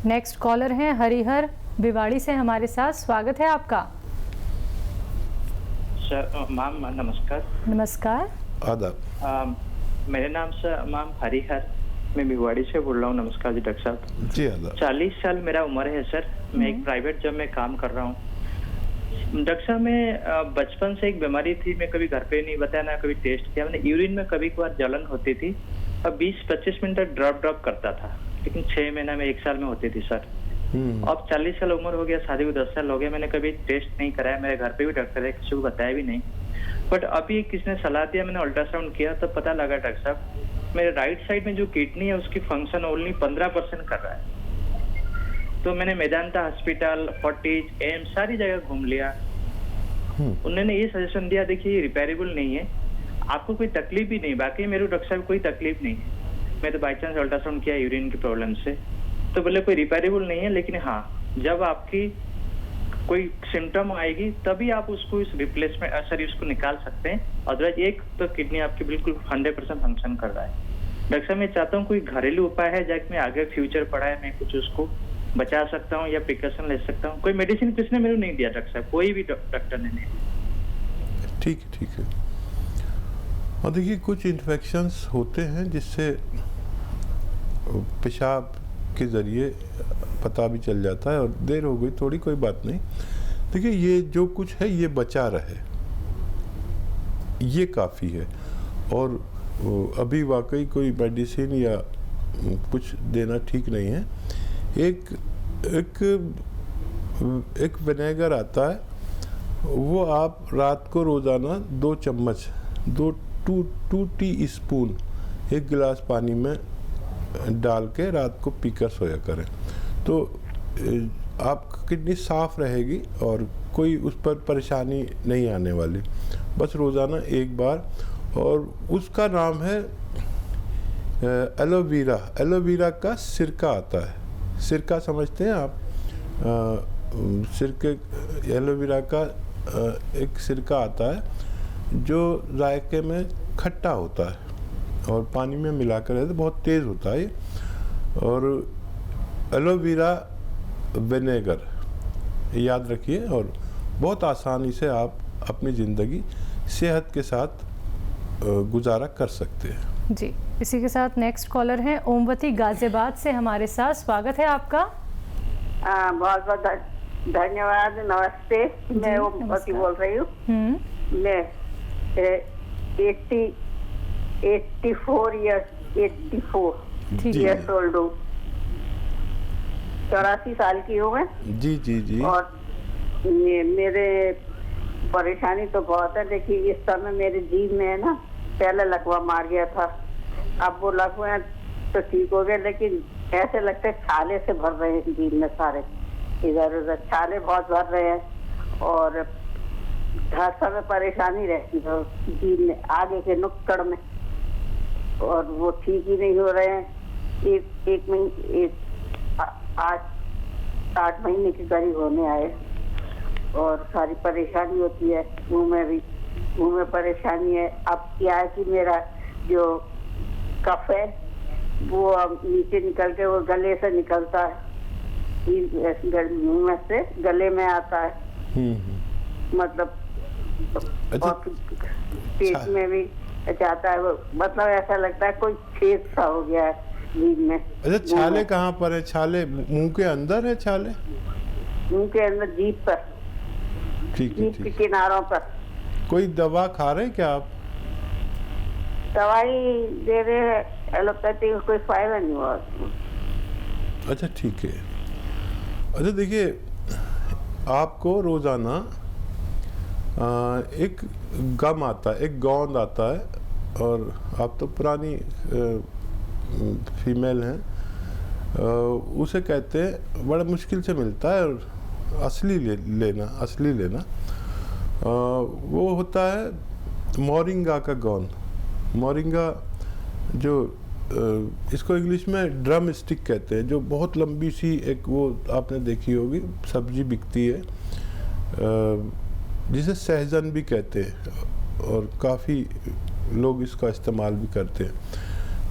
Next collar हैं हरिहर भिवाड़ी से हमारे साथ। स्वागत है आपका। सर मैम नमस्कार। नमस्कार। आदाब। मेरे नाम से मैम हरिहर, मैं भिवाड़ी से बोल रहा हूँ। नमस्कार जी डॉक्टर साहब। जी आदाब। 40 साल मेरा उम्र है सर। मैं एक प्राइवेट जॉब में काम कर रहा हूँ। डॉक्टर साहब, मैं बचपन से एक बीमारी थी, मैं कभी घर पे नहीं बताया ना कभी टेस्ट किया। मैंने यूरिन में कभी कभार जलन होती थी और 20-25 मिनट तक ड्रॉप करता था, लेकिन 6 महीना में 1 साल में होती थी सर। अब 40 साल उम्र हो गया, शादी को 10 साल हो गया, मैंने कभी टेस्ट नहीं कराया। मेरे घर पे भी डॉक्टर है, किसी को बताया भी नहीं। बट अभी किसने सलाह दिया, मैंने अल्ट्रासाउंड किया तो पता लगा डॉक्टर साहब मेरे राइट साइड में जो किडनी है उसकी फंक्शन ओनली 15% कर रहा है। तो मैंने मेदांता हॉस्पिटल, फोर्टिज, एम्स सारी जगह घूम लिया। उन्होंने ये सजेशन दिया, देखिए रिपेयरेबल नहीं है, आपको कोई तकलीफ भी नहीं। बाकी मेरे डॉक्टर साहब कोई तकलीफ नहीं है, मैं तो बाई चांस अल्ट्रासाउंड किया यूरिन की प्रॉब्लम से, तो बोले कोई रिपेयरेबल नहीं है, लेकिन हाँ जब आपकी कोई सिम्टम आएगी तभी आप उसको इस रिप्लेसमेंट सॉरी उसको निकाल सकते हैं। अदरवाइज एक तो किडनी आपकी बिल्कुल 100% फंक्शन कर रहा है। डॉक्टर साहब मैं चाहता हूँ कोई घरेलू उपाय है जाके मैं आगे फ्यूचर पढ़ा है, मैं कुछ उसको बचा सकता हूँ या प्रिकॉशन ले सकता हूँ। कोई मेडिसिन किसने मेरे नहीं दिया डॉक्टर साहब, कोई भी डॉक्टर ने नहीं। ठीक है। और देखिए कुछ इन्फेक्शंस होते हैं जिससे पेशाब के ज़रिए पता भी चल जाता है, और देर हो गई थोड़ी, कोई बात नहीं। देखिए ये जो कुछ है ये बचा रहे, ये काफ़ी है। और अभी वाकई कोई मेडिसिन या कुछ देना ठीक नहीं है। एक विनेगर आता है, वो आप रात को रोज़ाना 2 चम्मच 2 टी स्पून 1 गिलास पानी में डाल के रात को पीकर सोया करें, तो आपकी किडनी साफ रहेगी और कोई उस पर परेशानी नहीं आने वाली। बस रोज़ाना 1 बार। और उसका नाम है एलोवेरा। एलोवेरा का सिरका आता है, सिरका समझते हैं आप? सिरके एलोवेरा का एक सिरका आता है जो जायके में खट्टा होता है और पानी में मिलाकर रहता है, बहुत तेज़ होता है। और एलोवेरा विनेगर याद रखिए, और बहुत आसानी से आप अपनी ज़िंदगी सेहत के साथ गुजारा कर सकते हैं। जी, इसी के साथ नेक्स्ट कॉलर हैं ओमवती गाजियाबाद से हमारे साथ। स्वागत है आपका। बहुत बहुत धन्यवाद। नमस्ते, मैं ओमवती बोल रही हूँ। मैं 84 इयर्स ओल्ड हूँ, 84 साल की हूँ मैं। जी। और मेरे परेशानी तो बहुत है। देखिए इस समय मेरे जीभ में है ना, पहले लकवा मार गया था, अब वो लकवा तो ठीक हो गया, लेकिन ऐसे लगता है छाले से भर रहे हैं जीभ में, सारे इधर उधर छाले बहुत भर रहे हैं। और हर समय परेशानी रहती है जीभ में, आगे के नुक्कड़ में, और वो ठीक ही नहीं हो रहे हैं। आज 8 महीने के करीब होने आए और सारी परेशानी होती है। मुंह में परेशानी है। अब क्या है कि मेरा जो कफ है वो अब नीचे निकल के वो गले से निकलता है, मुंह में से गले में आता है। मतलब और पेट में भी जाता है, वो मतलब ऐसा लगता है कोई छेद सा हो गया है जीभ में। अच्छा, छाले कहाँ पर है? छाले मुंह के अंदर है? छाले मुंह के अंदर, जीभ पर, जीभ के किनारों पर। कोई दवा खा रहे क्या आप? दवाई दे रहे हैं एलोपैथी, कोई फायदा नहीं हुआ। अच्छा ठीक है। अच्छा देखिए, आपको रोज़ाना एक गम आता है, एक गोंद आता है, और आप तो पुरानी फीमेल हैं, उसे कहते हैं, बड़ा मुश्किल से मिलता है, और असली लेना वो होता है मोरिंगा का गोंद। मोरिंगा जो इसको इंग्लिश में ड्रम स्टिक कहते हैं, जो बहुत लंबी सी एक, वो आपने देखी होगी, सब्जी बिकती है, जिसे सहजन भी कहते हैं, और काफ़ी लोग इसका इस्तेमाल भी करते हैं।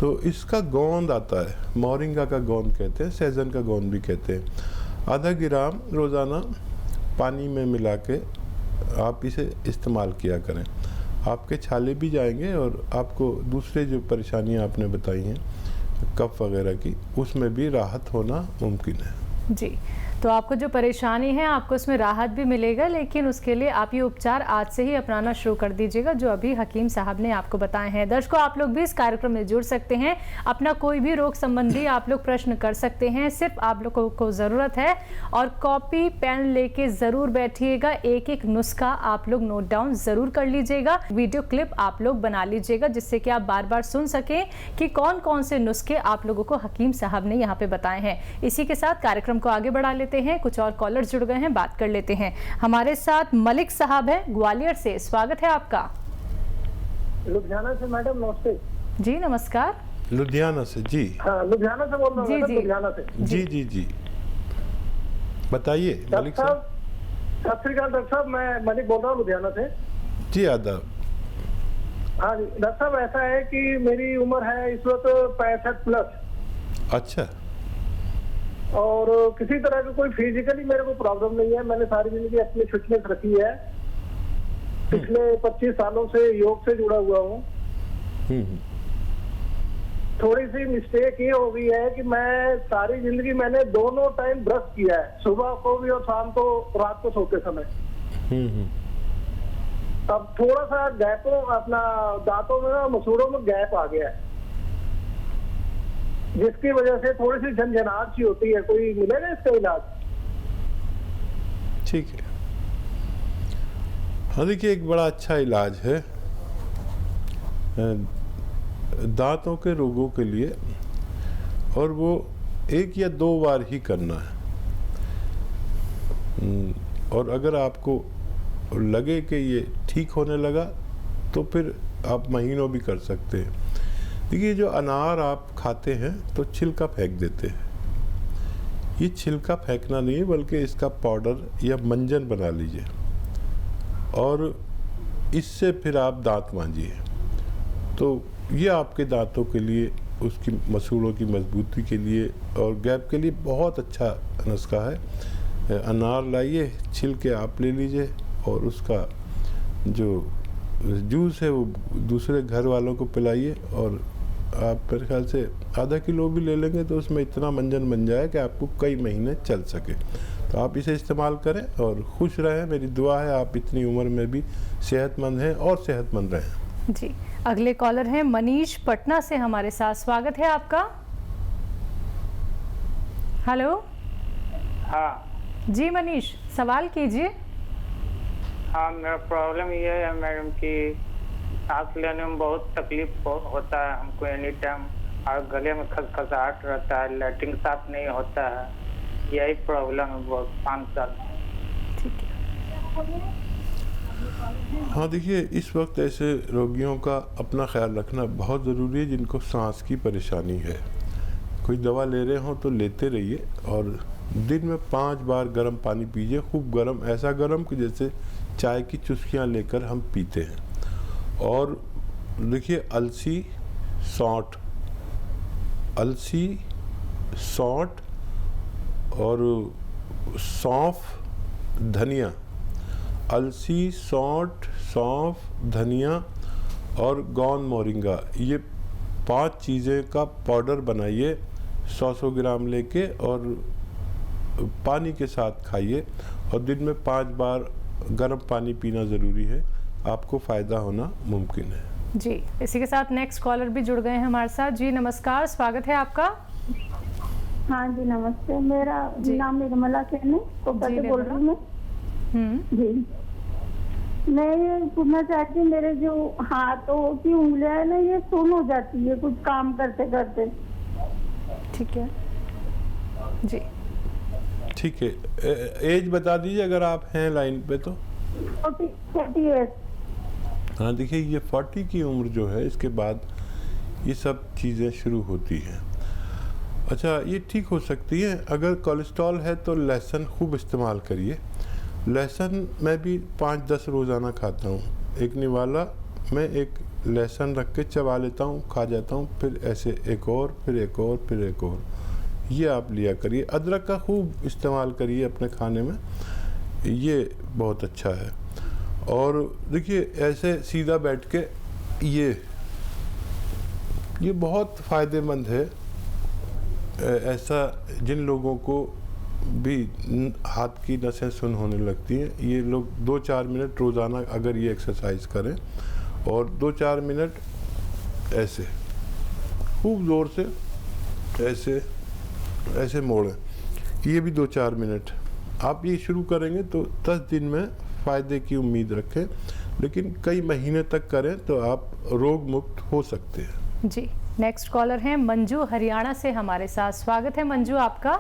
तो इसका गोंद आता है, मोरिंगा का गोंद कहते हैं, सहजन का गोंद भी कहते हैं। आधा ग्राम रोज़ाना पानी में मिला के आप इसे इस्तेमाल किया करें। आपके छाले भी जाएंगे और आपको दूसरे जो परेशानियां आपने बताई हैं कफ वगैरह की, उसमें भी राहत होना मुमकिन है। जी, तो आपको जो परेशानी है आपको उसमें राहत भी मिलेगा, लेकिन उसके लिए आप ये उपचार आज से ही अपनाना शुरू कर दीजिएगा जो अभी हकीम साहब ने आपको बताए हैं। दर्शकों, आप लोग भी इस कार्यक्रम में जुड़ सकते हैं, अपना कोई भी रोग संबंधी आप लोग प्रश्न कर सकते हैं। सिर्फ आप लोगों को ज़रूरत है और कॉपी पेन लेके ज़रूर बैठिएगा, एक एक नुस्खा आप लोग नोट डाउन ज़रूर कर लीजिएगा, वीडियो क्लिप आप लोग बना लीजिएगा, जिससे कि आप बार बार सुन सकें कि कौन कौन से नुस्खे आप लोगों को हकीम साहब ने यहाँ पे बताए हैं। इसी के साथ कार्यक्रम को आगे बढ़ा लेते हैं, कुछ और कॉलर्स जुड़ गए हैं, बात कर लेते हैं। हमारे साथ मलिक साहब हैं ग्वालियर से, स्वागत है आपका। लुधियाना से मैडम, नमस्ते। जी नमस्कार। लुधियाना से? जी हाँ, लुधियाना से बोल रहा हूँ मैडम, लुधियाना से। जी जी जी, बताइए मलिक साहब। सत श्री अकाल डॉक्टर साहब, मैं मलिक बोल रहा हूँ लुधियाना से। जी आदाब। हाँ जी डॉक्टर साहब, ऐसा है कि मेरी उम्र है इस वक्त 65 प्लस। अच्छा। और किसी तरह की कोई फिजिकली मेरे को प्रॉब्लम नहीं है। मैंने सारी जिंदगी अपनी फिटनेस रखी है, पिछले 25 सालों से योग से जुड़ा हुआ हूँ। थोड़ी सी मिस्टेक ये हो गई है कि मैं सारी जिंदगी मैंने दोनों टाइम ब्रश किया है, सुबह को भी और शाम को, रात को सोते समय। अब थोड़ा सा गैपों, अपना दांतों में ना, मसूड़ों में गैप आ गया है, जिसकी वजह से थोड़ी सी झंझनाहट सी होती है। कोई मिलेगा इसका इलाज? ठीक है। हाँ देखिए, एक बड़ा अच्छा इलाज है दांतों के रोगों के लिए, और वो 1 या 2 बार ही करना है। और अगर आपको लगे कि ये ठीक होने लगा तो फिर आप महीनों भी कर सकते हैं। देखिए, जो अनार आप खाते हैं तो छिलका फेंक देते हैं, ये छिलका फेंकना नहीं है, बल्कि इसका पाउडर या मंजन बना लीजिए और इससे फिर आप दांत मांजिए। तो ये आपके दांतों के लिए, उसकी मसूड़ों की मजबूती के लिए और गैप के लिए बहुत अच्छा नुस्खा है। अनार लाइए, छिलके आप ले लीजिए और उसका जो जूस है वो दूसरे घर वालों को पिलाइए, और आप मेरे ख्याल से आधा किलो भी ले लेंगे तो उसमें इतना मंजन बन जाए कि आपको कई महीने चल सके। तो आप इसे इस्तेमाल करें और खुश रहें। मेरी दुआ है आप इतनी उम्र में भी सेहतमंद हैं और सेहतमंद रहें। जी, अगले कॉलर हैं मनीष पटना से हमारे साथ, स्वागत है आपका। हेलो। हाँ जी मनीष, सवाल कीजिए। हाँ, मेरा प्रॉब्लम ये है मैडम कि सांस लेने में बहुत तकलीफ होता है हमको एनी टाइम, और गले में खसखसाहट रहता है, लैट्रिन साफ नहीं होता है, यही प्रॉब्लम है बहुत 5 साल। ठीक है। हाँ देखिए, इस वक्त ऐसे रोगियों का अपना ख्याल रखना बहुत ज़रूरी है जिनको सांस की परेशानी है। कोई दवा ले रहे हो तो लेते रहिए, और दिन में 5 बार गर्म पानी पीजिए, खूब गर्म, ऐसा गर्म कि जैसे चाय की चुस्कियाँ लेकर हम पीते हैं। और देखिए, अलसी, सौंठ और सौंफ, धनिया, अलसी, सौंफ, धनिया और गोंद मोरिंगा, ये 5 चीज़ें का पाउडर बनाइए 100 ग्राम लेके, और पानी के साथ खाइए, और दिन में 5 बार गर्म पानी पीना ज़रूरी है, आपको फ़ायदा होना मुमकिन है। जी, इसी के साथ नेक्स्ट कॉलर भी जुड़ गए हैं हमारे साथ। जी नमस्कार, स्वागत है आपका। हाँ जी नमस्ते, मेरा नाम निर्मला सेन है, कोटा से बोल रही हूँ मैं। जी, मैं ये पूछना चाहती हूँ, मेरे जो हाथों की उंगलियां है ना, ये सुन्न हो जाती है कुछ काम करते करते। ठीक है जी, ठीक है। एज बता दीजिए अगर आप हैं लाइन पे तो। 48। हाँ देखिए, ये 40 की उम्र जो है, इसके बाद ये सब चीज़ें शुरू होती हैं। अच्छा, ये ठीक हो सकती है। अगर कोलेस्ट्रॉल है तो लहसुन खूब इस्तेमाल करिए। लहसुन मैं भी 5-10 रोज़ाना खाता हूँ। एक निवाला मैं एक लहसुन रख के चबा लेता हूँ, खा जाता हूँ, फिर ऐसे एक और, फिर एक और, फिर एक और। ये आप लिया करिए। अदरक का खूब इस्तेमाल करिए अपने खाने में, ये बहुत अच्छा है। और देखिए ऐसे सीधा बैठ के ये बहुत फ़ायदेमंद है। ऐसा जिन लोगों को भी हाथ की नसें सुन्न होने लगती हैं, ये लोग 2-4 मिनट रोज़ाना अगर ये एक्सरसाइज करें और 2-4 मिनट ऐसे खूब ज़ोर से ऐसे मोड़ें, ये भी 2-4 मिनट आप ये शुरू करेंगे तो 10 दिन में फ़ायदे की उम्मीद रखें, लेकिन कई महीने तक करें तो आप रोग मुक्त हो सकते हैं। जी, नेक्स्ट कॉलर हैं मंजू हरियाणा से हमारे साथ। स्वागत है मंजू आपका।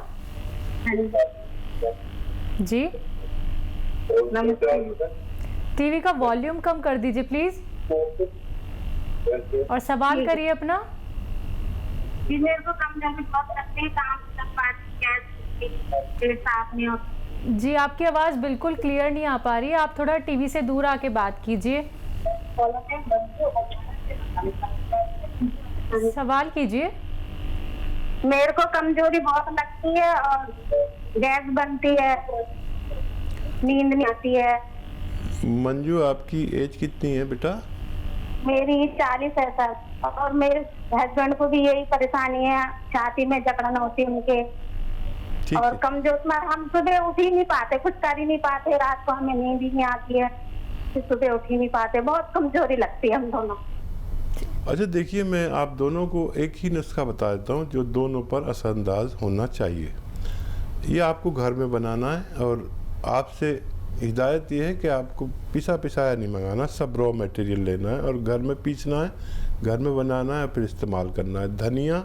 जी, टीवी का वॉल्यूम कम कर दीजिए प्लीज और सवाल करिए अपना। जी, मेरे को कम जाने बहुत लगते हैं, काम साफ नहीं होता। जी, आपकी आवाज बिल्कुल क्लियर नहीं आ पा रही है, आप थोड़ा टीवी से दूर आके बात कीजिए। सवाल कीजिए। मेरे को कमजोरी बहुत लगती है और गैस बनती है, नींद नहीं आती है। मंजू, आपकी एज कितनी है बेटा? मेरी 40 है सर, और मेरे हस्बैंड को भी यही परेशानी है, छाती में जकड़न होती है उनके। और कमजोर में हम सुबह उठ ही नहीं पाते, कुछ कर ही नहीं पाते, रात को हमें नींद ही नहीं आती है, सुबह उठ ही नहीं पाते, बहुत कमजोरी लगती है हम दोनों। अच्छा देखिए, मैं आप दोनों को एक ही नुस्खा बता देता हूँ जो दोनों पर असरअंदाज होना चाहिए। ये आपको घर में बनाना है और आपसे हिदायत ये है कि आपको पिसा पिसाया नहीं मंगाना, सब रॉ मटेरियल लेना है और घर में पीसना है, घर में बनाना है, फिर इस्तेमाल करना है। धनिया,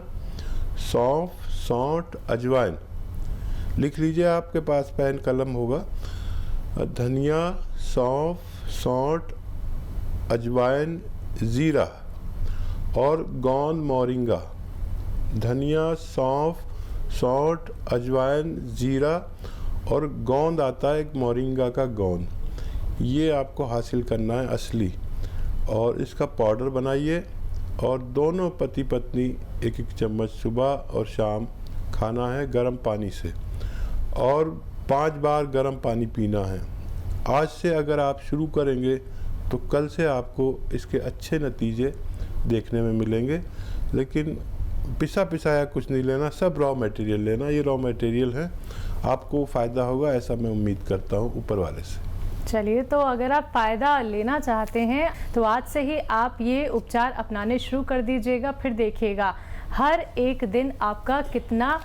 सौंफ, सौंठ, अजवाइन, लिख लीजिए, आपके पास पेन कलम होगा। धनिया, सौंफ, सौंठ, अजवाइन, ज़ीरा और गोंद मोरिंगा। धनिया, सौंफ, सौंठ, अजवाइन, ज़ीरा और गोंद आता है एक मोरिंगा का गोंद, ये आपको हासिल करना है असली, और इसका पाउडर बनाइए और दोनों पति पत्नी एक चम्मच सुबह और शाम खाना है गर्म पानी से, और 5 बार गर्म पानी पीना है। आज से अगर आप शुरू करेंगे तो कल से आपको इसके अच्छे नतीजे देखने में मिलेंगे। लेकिन पिसा पिसाया कुछ नहीं लेना, सब रॉ मटेरियल लेना, ये रॉ मटेरियल है, आपको फ़ायदा होगा ऐसा मैं उम्मीद करता हूँ ऊपर वाले से। चलिए, तो अगर आप फ़ायदा लेना चाहते हैं तो आज से ही आप ये उपचार अपनाने शुरू कर दीजिएगा, फिर देखिएगा हर एक दिन आपका कितना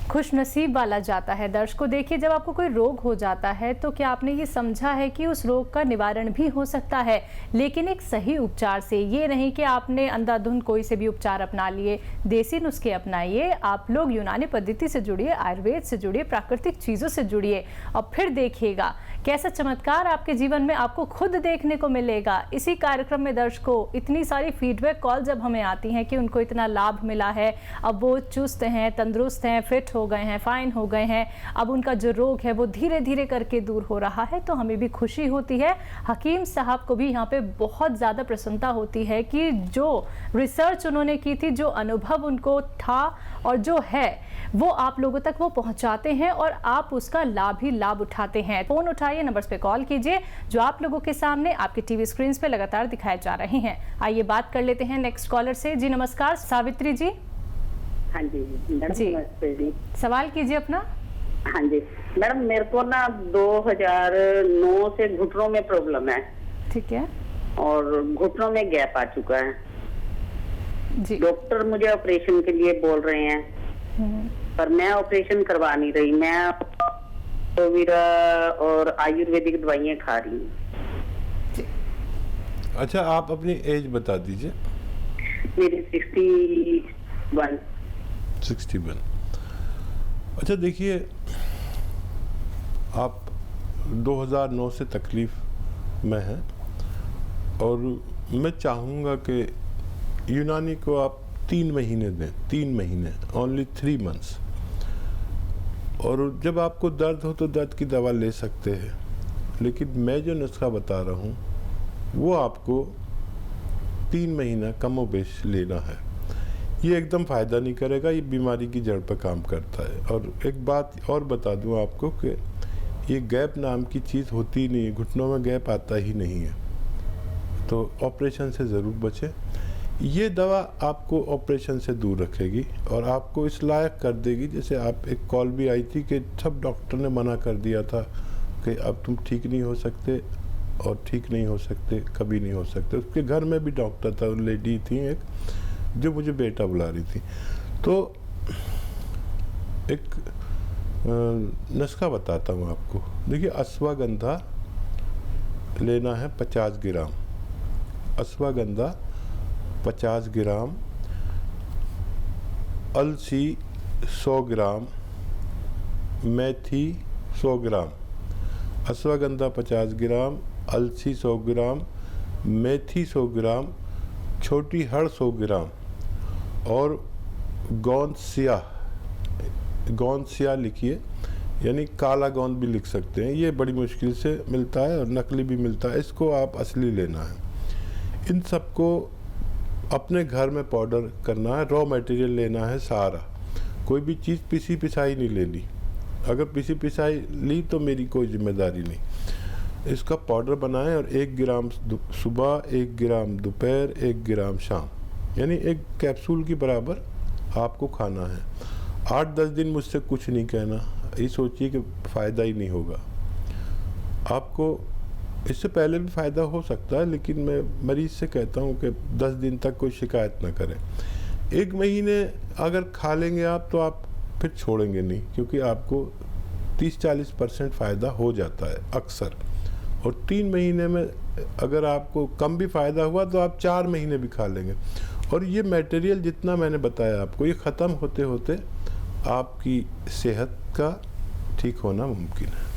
खुशनसीब वाला जाता है। दर्शकों देखिए, जब आपको कोई रोग हो जाता है तो क्या आपने ये समझा है कि उस रोग का निवारण भी हो सकता है, लेकिन एक सही उपचार से। ये नहीं कि आपने अंधाधुंध कोई से भी उपचार अपना लिए, देसी नुस्खे अपनाइए। आप लोग यूनानी पद्धति से जुड़िए, आयुर्वेद से जुड़िए, प्राकृतिक चीज़ों से जुड़िए और फिर देखिएगा कैसा चमत्कार आपके जीवन में आपको खुद देखने को मिलेगा। इसी कार्यक्रम में दर्शकों इतनी सारी फीडबैक कॉल जब हमें आती हैं कि उनको इतना लाभ मिला है, अब वो चुस्त हैं, तंदुरुस्त हैं, फिट हो गए हैं, फाइन हो गए हैं, अब उनका जो रोग है वो धीरे धीरे करके दूर हो रहा है, तो हमें भी खुशी होती है। हकीम साहब को भी यहाँ पे बहुत ज़्यादा प्रसन्नता होती है कि जो रिसर्च उन्होंने की थी, जो अनुभव उनको था और जो है वो आप लोगों तक वो पहुँचाते हैं और आप उसका लाभ ही लाभ उठाते हैं। फ़ोन उठाइए, नंबर्स पे कॉल कीजिए जो आप लोगों के सामने आपके टीवी स्क्रीन पे लगातार दिखाए जा रहे हैं। आइए बात कर लेते हैं नेक्स्ट कॉलर से। जी नमस्कार, सावित्री जी। हाँ जी नमस्ते जी, सवाल कीजिए अपना। हाँ जी मैडम, मेरे को ना 2009 से घुटनों में प्रॉब्लम है। ठीक है। और घुटनों में गैप आ चुका है जी। डॉक्टर मुझे ऑपरेशन के लिए बोल रहे हैं, पर मैं ऑपरेशन करवा नहीं रही, मैं और आयुर्वेदिक दवाइयाँ खा रही हूँ। अच्छा, आप अपनी एज बता दीजिए। मेरी 61। अच्छा देखिए, आप 2009 से तकलीफ में हैं और मैं चाहूँगा कि यूनानी को आप 3 महीने दें, 3 महीने, ओनली 3 मंथ्स। और जब आपको दर्द हो तो दर्द की दवा ले सकते हैं, लेकिन मैं जो नुस्खा बता रहा हूँ वो आपको 3 महीना कमोबेश लेना है। ये एकदम फ़ायदा नहीं करेगा, ये बीमारी की जड़ पर काम करता है। और एक बात और बता दूं आपको कि ये गैप नाम की चीज़ होती ही नहीं है, घुटनों में गैप आता ही नहीं है, तो ऑपरेशन से ज़रूर बचें। ये दवा आपको ऑपरेशन से दूर रखेगी और आपको इस लायक कर देगी। जैसे आप एक कॉल भी आई थी कि सब डॉक्टर ने मना कर दिया था कि अब तुम ठीक नहीं हो सकते और ठीक नहीं हो सकते, कभी नहीं हो सकते। उसके घर में भी डॉक्टर था, लेडी थी एक, जो मुझे बेटा बुला रही थी। तो एक नुस्खा बताता हूँ आपको। देखिए, अश्वगंधा लेना है 50 ग्राम, अश्वगंधा 50 ग्राम, अलसी 100 ग्राम, मेथी 100 ग्राम। अश्वगंधा 50 ग्राम, अलसी 100 ग्राम, मेथी 100 ग्राम, छोटी हड़ 100 ग्राम और गोंद स्याह लिखिए, यानी काला गोंद भी लिख सकते हैं। ये बड़ी मुश्किल से मिलता है और नकली भी मिलता है, इसको आप असली लेना है। इन सबको अपने घर में पाउडर करना है। रॉ मटेरियल लेना है सारा, कोई भी चीज़ पिसी पिसाई नहीं लेनी। अगर पिसी पिसाई ली तो मेरी कोई जिम्मेदारी नहीं। इसका पाउडर बनाएं और 1 ग्राम सुबह, 1 ग्राम दोपहर, 1 ग्राम शाम, यानी एक कैप्सूल की बराबर आपको खाना है। 8-10 दिन मुझसे कुछ नहीं कहना, ये सोचिए कि फ़ायदा ही नहीं होगा। आपको इससे पहले भी फ़ायदा हो सकता है, लेकिन मैं मरीज़ से कहता हूँ कि 10 दिन तक कोई शिकायत ना करें। 1 महीने अगर खा लेंगे आप तो आप फिर छोड़ेंगे नहीं, क्योंकि आपको 30-40% फ़ायदा हो जाता है अक्सर। और 3 महीने में अगर आपको कम भी फ़ायदा हुआ तो आप 4 महीने भी खा लेंगे। और ये मटेरियल जितना मैंने बताया आपको, ये ख़त्म होते होते आपकी सेहत का ठीक होना मुमकिन है।